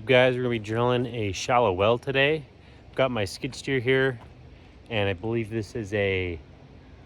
up, guys? We're gonna be drilling a shallow well today. I've got my skid steer here, and I believe this is a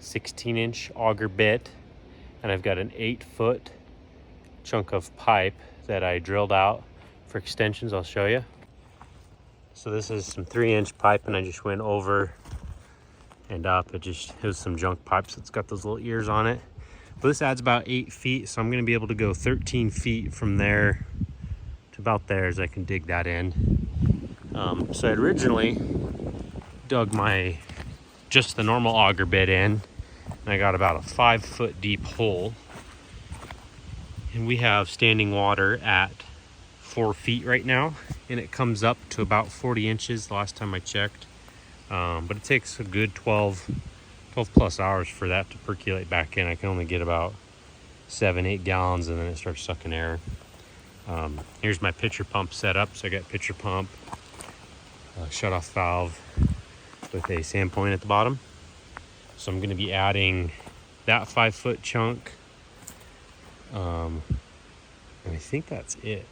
16-inch auger bit, and I've got an 8-foot chunk of pipe that I drilled out for extensions. I'll show you. So this is some 3-inch pipe, and I just went over and up. It was some junk pipes. It's got those little ears on it. But this adds about 8 feet, so I'm gonna be able to go 13 feet from there to about there as I can dig that in. So I originally dug just the normal auger bit in, and I got about a 5-foot deep hole. And we have standing water at 4 feet right now, and it comes up to about 40 inches the last time I checked. But it takes a good 12 plus hours for that to percolate back in. I can only get about 7-8 gallons, and then it starts sucking air. Here's my pitcher pump set up. So I got pitcher pump, shut-off valve with a sand point at the bottom. So I'm going to be adding that 5-foot chunk, and I think that's it.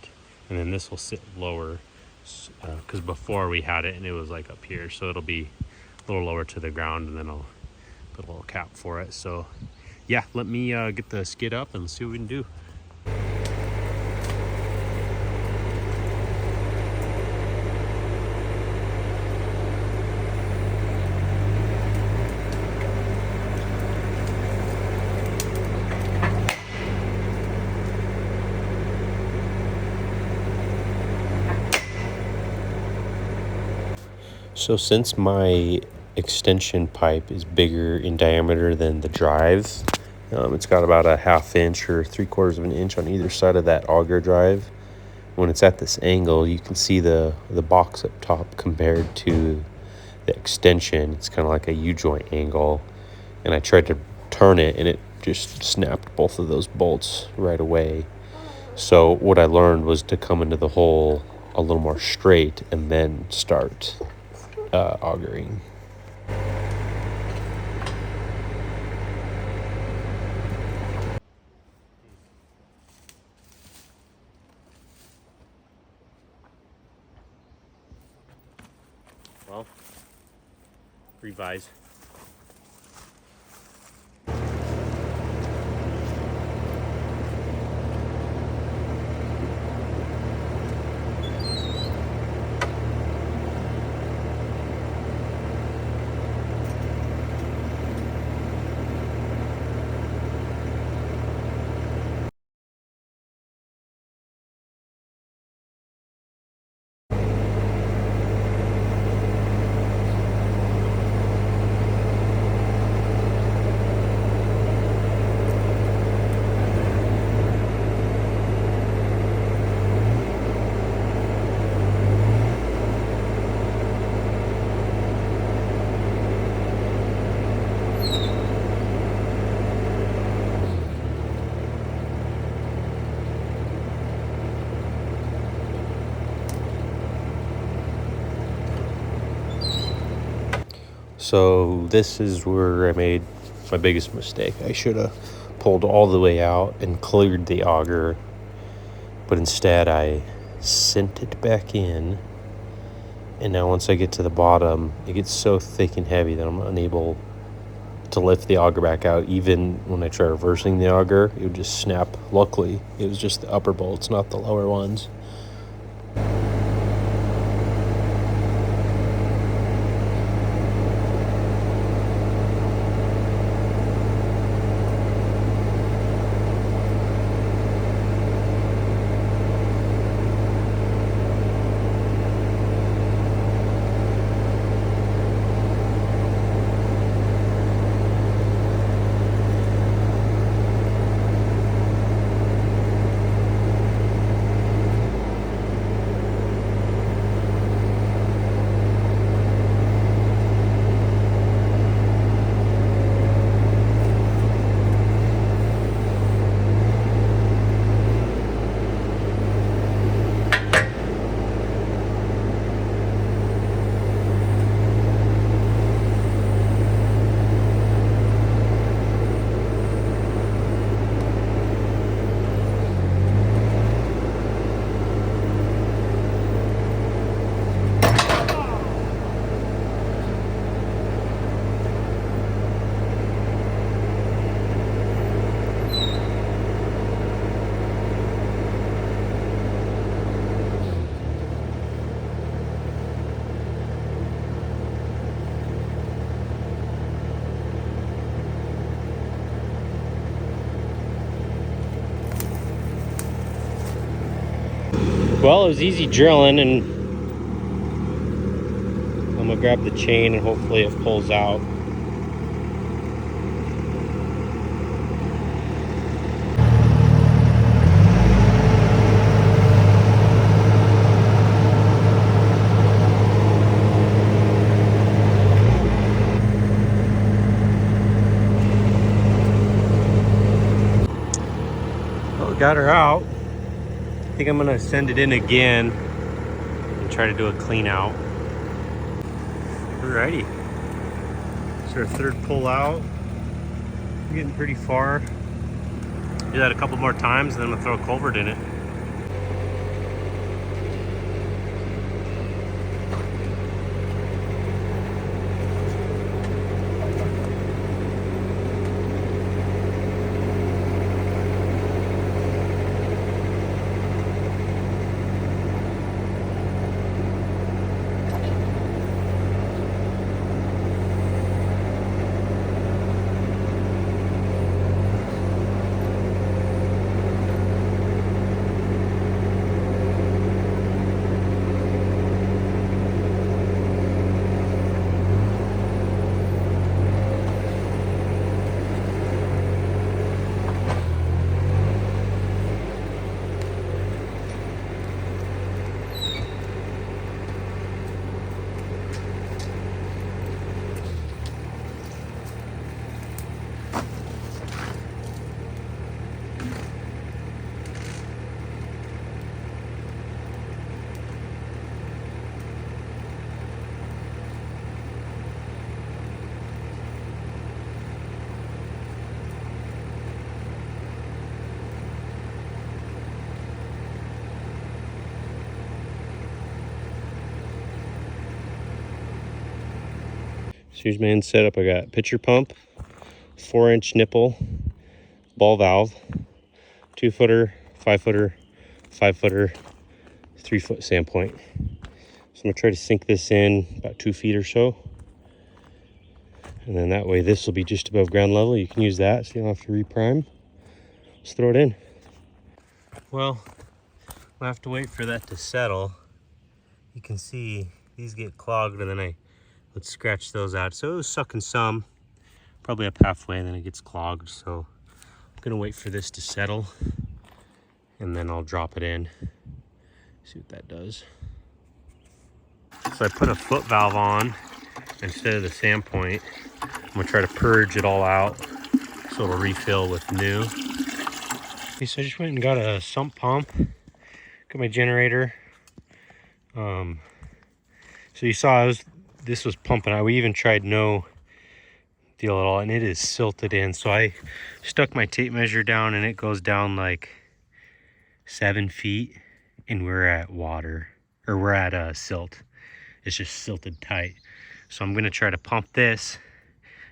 And then this will sit lower, because before we had it and it was like up here, so it'll be a little lower to the ground, and then I'll put a little cap for it. So yeah, let me get the skid up and see what we can do. So since my extension pipe is bigger in diameter than the drive, it's got about a 1/2 inch or 3/4 of an inch on either side of that auger drive. When it's at this angle, you can see the box up top compared to the extension. It's kind of like a U-joint angle, and I tried to turn it and it just snapped both of those bolts right away. So what I learned was to come into the hole a little more straight and then start augering. Well, revise. So this is where I made my biggest mistake. I should have pulled all the way out and cleared the auger, but instead I sent it back in. And now once I get to the bottom, it gets so thick and heavy that I'm unable to lift the auger back out. Even when I try reversing the auger, it would just snap. Luckily, it was just the upper bolts, not the lower ones. Well, it was easy drilling, and I'm gonna grab the chain and hopefully it pulls out. Well, we got her out. I think I'm gonna send it in again and try to do a clean out. Alrighty. So our third pull out. We're getting pretty far. Do that a couple more times and then we'll throw a culvert in it. So here's my end setup. I got pitcher pump, 4-inch nipple, ball valve, 2-footer, 5-footer, 5-footer, 3-foot sand point. So I'm gonna try to sink this in about 2 feet or so. And then that way this will be just above ground level. You can use that so you don't have to reprime. Let's throw it in. Well, we'll have to wait for that to settle. You can see these get clogged and then I would scratch those out. So it was sucking some, probably up halfway and then it gets clogged. So I'm gonna wait for this to settle and then I'll drop it in. See what that does. So I put a foot valve on instead of the sand point. I'm gonna try to purge it all out so it'll refill with new. Okay, so I just went and got a sump pump, got my generator. So you saw this was pumping out. We even tried no deal at all, and it is silted in. So I stuck my tape measure down and it goes down like 7 feet and we're at water, or we're at silt. It's just silted tight. So I'm gonna try to pump this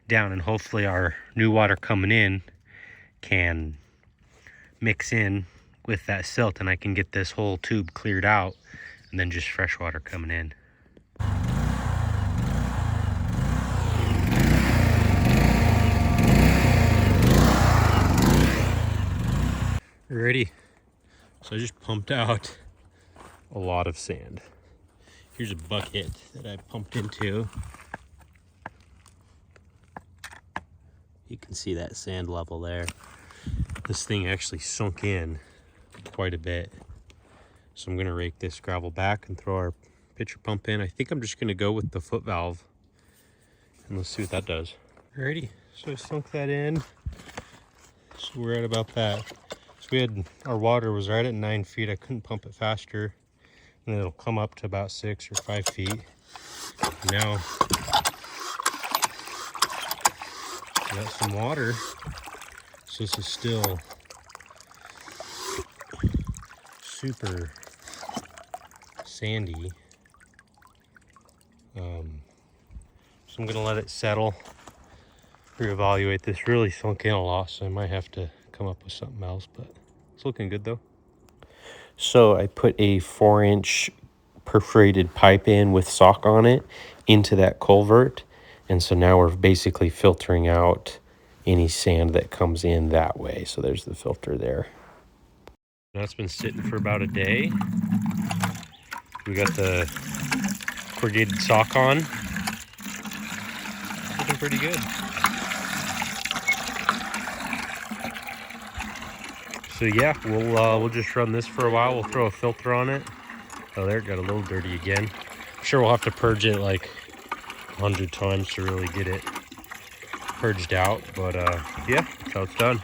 down and hopefully our new water coming in can mix in with that silt and I can get this whole tube cleared out and then just fresh water coming in. Ready? So I just pumped out a lot of sand. Here's a bucket that I pumped into. You can see that sand level there. This thing actually sunk in quite a bit. So I'm gonna rake this gravel back and throw our pitcher pump in. I think I'm just gonna go with the foot valve and let's see what that does. Alrighty, so I sunk that in. So we're at about that. So our water was right at 9 feet. I couldn't pump it faster. And it'll come up to about 6 or 5 feet. Now, I got some water. So this is still super sandy. So I'm gonna let it settle, reevaluate this. Really sunk in a lot, so I might have to come up with something else, but it's looking good though. So I put a 4-inch perforated pipe in with sock on it into that culvert. And so now we're basically filtering out any sand that comes in that way. So there's the filter there. Now it's been sitting for about a day. We got the corrugated sock on. Looking pretty good. So yeah, we'll just run this for a while. We'll throw a filter on it. Oh, there, it got a little dirty again. I'm sure we'll have to purge it like 100 times to really get it purged out. But yeah, that's how it's done.